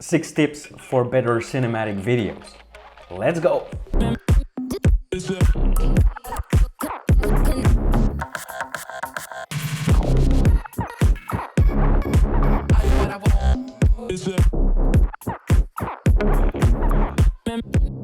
6 tips for better cinematic videos. Let's go!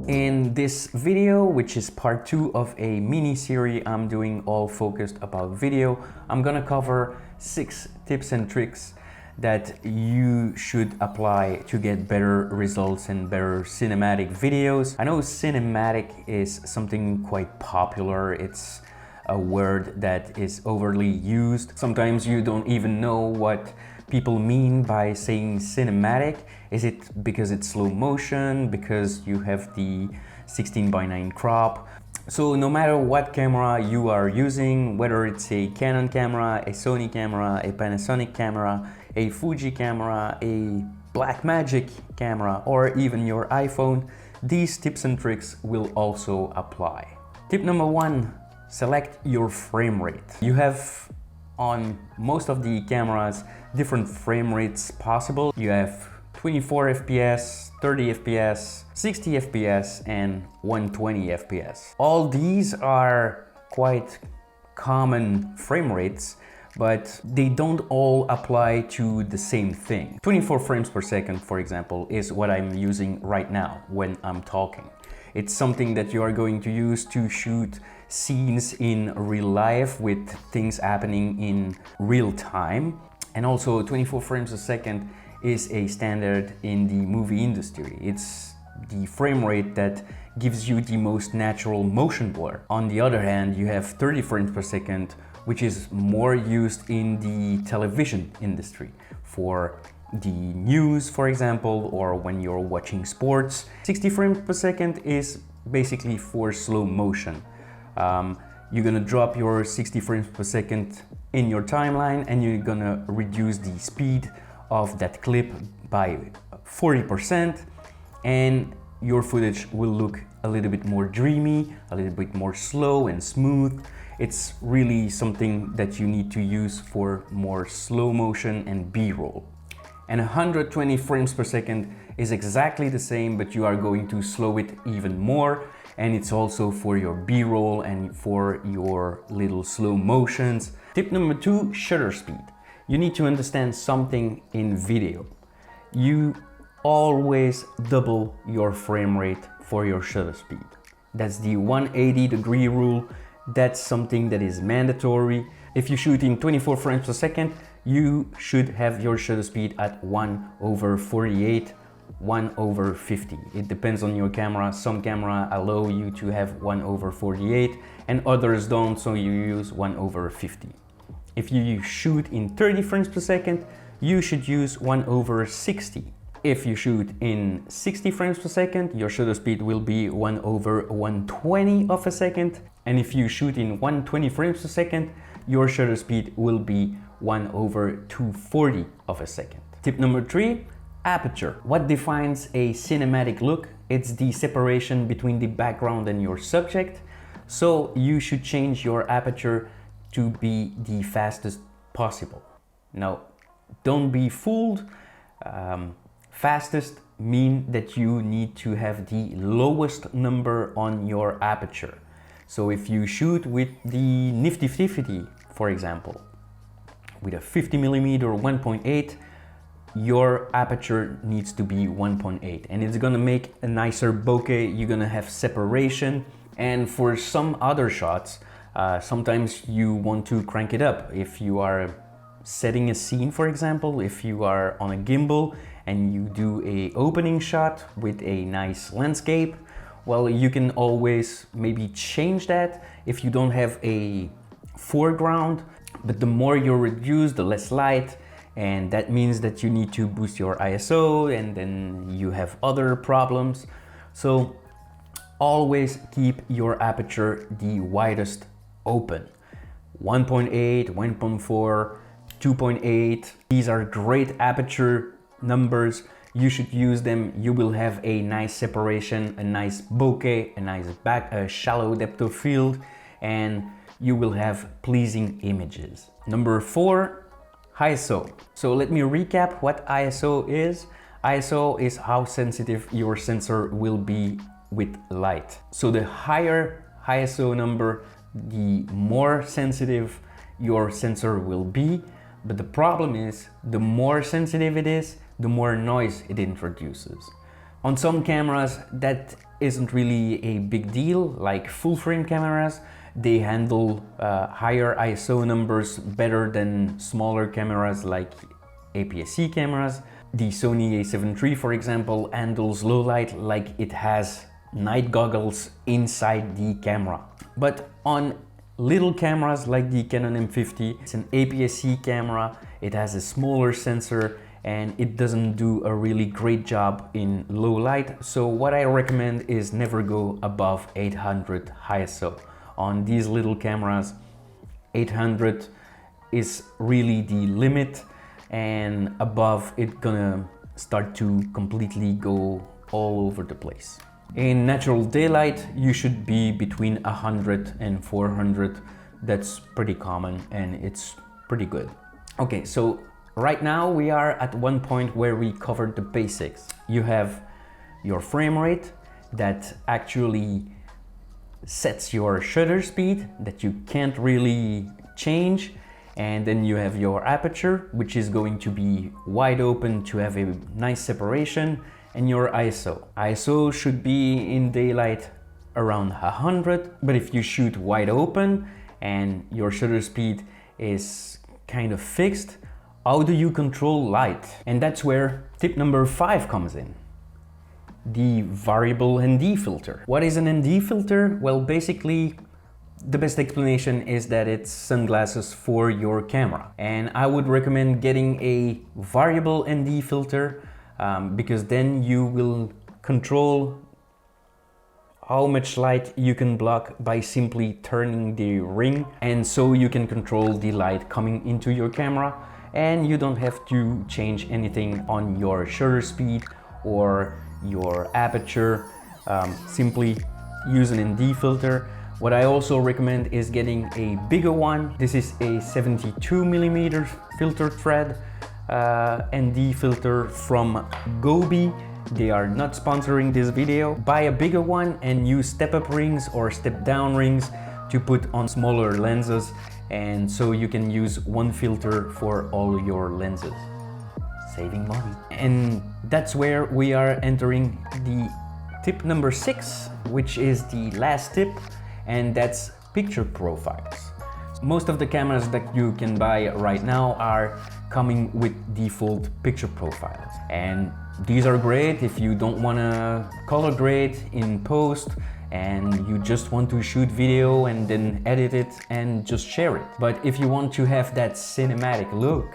In this video, which is part 2 of a mini-series I'm doing all focused about video, I'm gonna cover 6 tips and tricks that you should apply to get better results and better cinematic videos. I know cinematic is something quite popular. It's a word that is overly used. Sometimes you don't even know what people mean by saying cinematic. Is it because it's slow motion, because you have the 16:9 crop? So no matter what camera you are using, whether it's a Canon camera, a Sony camera, a Panasonic camera, a Fuji camera, a Blackmagic camera, or even your iPhone, these tips and tricks will also apply. Tip number 1, select your frame rate. You have on most of the cameras different frame rates possible. You have 24 FPS, 30 FPS, 60 FPS, and 120 FPS. All these are quite common frame rates, but they don't all apply to the same thing. 24 frames per second, for example, is what I'm using right now when I'm talking. It's something that you are going to use to shoot scenes in real life with things happening in real time. And also 24 frames a second is a standard in the movie industry. It's the frame rate that gives you the most natural motion blur. On the other hand, you have 30 frames per second, which is more used in the television industry for the news, for example, or when you're watching sports. 60 frames per second is basically for slow motion. You're gonna drop your 60 frames per second in your timeline, and you're gonna reduce the speed of that clip by 40%, and your footage will look a little bit more dreamy, a little bit more slow and smooth. It's really something that you need to use for more slow motion and B-roll. And 120 frames per second is exactly the same, but you are going to slow it even more, and it's also for your B-roll and for your little slow motions. Tip number 2, shutter speed. You need to understand something in video. You always double your frame rate for your shutter speed. That's the 180-degree rule. That's something that is mandatory. If you shoot in 24 frames per second, you should have your shutter speed at 1/48, 1/50. It depends on your camera. Some camera allow you to have 1/48 and others don't, so you use 1/50. If you shoot in 30 frames per second, you should use 1/60. If you shoot in 60 frames per second, your shutter speed will be 1/120 of a second. And if you shoot in 120 frames per second, your shutter speed will be 1/240 of a second. Tip number 3, aperture. What defines a cinematic look? It's the separation between the background and your subject. So you should change your aperture to be the fastest possible. Now, don't be fooled. Fastest mean that you need to have the lowest number on your aperture. So if you shoot with the nifty 50, for example, with a 50mm 1.8, your aperture needs to be 1.8, and it's gonna make a nicer bokeh. You're gonna have separation, and for some other shots, sometimes you want to crank it up. If you are setting a scene, for example, if you are on a gimbal and you do a opening shot with a nice landscape, well, you can always maybe change that if you don't have a foreground. But the more you reduce, the less light, and that means that you need to boost your ISO, and then you have other problems. So always keep your aperture the widest open. 1.8, 1.4, 2.8. These are great aperture numbers. You should use them. You will have a nice separation, a nice bokeh, a nice shallow depth of field, and you will have pleasing images. Number 4, ISO. So let me recap what ISO is. ISO is how sensitive your sensor will be with light. So the higher ISO number, the more sensitive your sensor will be. But the problem is, the more sensitive it is, the more noise it introduces. On some cameras that isn't really a big deal, like full frame cameras. They handle higher ISO numbers better than smaller cameras like APS-C cameras. The Sony a7 III, for example, handles low light like it has night goggles inside the camera. But on little cameras like the Canon M50, it's an APS-C camera, it has a smaller sensor and it doesn't do a really great job in low light. So what I recommend is never go above 800 ISO. On these little cameras, 800 is really the limit, and above it gonna start to completely go all over the place. In natural daylight, you should be between 100 and 400. That's pretty common and it's pretty good. Okay, so right now we are at one point where we covered the basics. You have your frame rate that actually sets your shutter speed that you can't really change, and then you have your aperture, which is going to be wide open to have a nice separation, and your ISO. ISO should be in daylight around 100, but if you shoot wide open and your shutter speed is kind of fixed, how do you control light? And that's where tip number 5 comes in. The variable ND filter. What is an ND filter? Well, basically, the best explanation is that it's sunglasses for your camera. And I would recommend getting a variable ND filter because then you will control how much light you can block by simply turning the ring. And so you can control the light coming into your camera and you don't have to change anything on your shutter speed or your aperture. Simply use an ND filter. What I also recommend is getting a bigger one. This is a 72mm filter thread ND filter from Gobi. They are not sponsoring this video. Buy a bigger one and use step-up rings or step-down rings to put on smaller lenses, and so you can use one filter for all your lenses. Saving money. And that's where we are entering the tip number 6, which is the last tip, and that's picture profiles. Most of the cameras that you can buy right now are coming with default picture profiles, and these are great if you don't want to color grade in post and you just want to shoot video and then edit it and just share it. But if you want to have that cinematic look,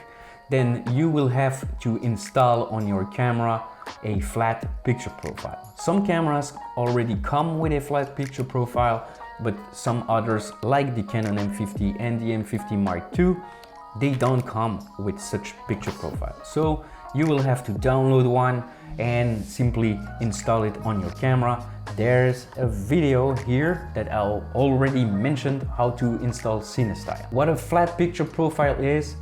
then you will have to install on your camera a flat picture profile. Some cameras already come with a flat picture profile, but some others, like the Canon M50 and the M50 Mark II, they don't come with such picture profile. So you will have to download one and simply install it on your camera. There's a video here that I already mentioned how to install CineStyle. What a flat picture profile is,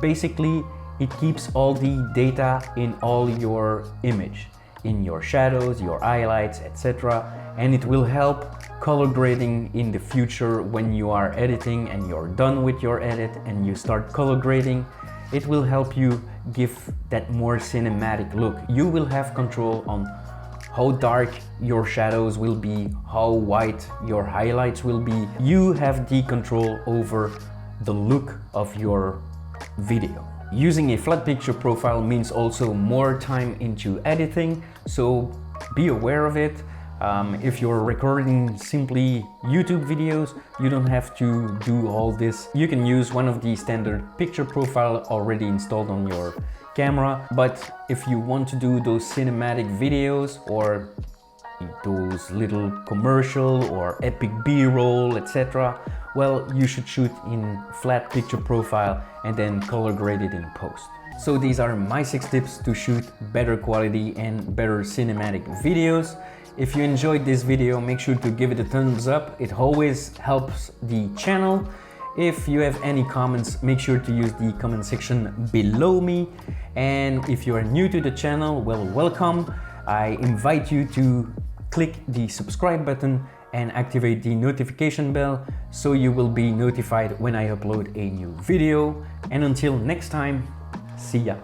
basically it keeps all the data in all your image, in your shadows, your highlights, etc. And it will help color grading in the future when you are editing and you're done with your edit and you start color grading. It will help you give that more cinematic look. You will have control on how dark your shadows will be, how white your highlights will be. You have the control over the look of your video. Using a flat picture profile means also more time into editing, so be aware of it. If you're recording simply YouTube videos, you don't have to do all this. You can use one of the standard picture profile already installed on your camera. But if you want to do those cinematic videos or those little commercial or epic B-roll, etc., well, you should shoot in flat picture profile and then color grade it in post. So these are my 6 tips to shoot better quality and better cinematic videos. If you enjoyed this video, make sure to give it a thumbs up. It always helps the channel. If you have any comments, make sure to use the comment section below me. And if you are new to the channel, well, welcome. I invite you to click the subscribe button and activate the notification bell so you will be notified when I upload a new video. And until next time, see ya.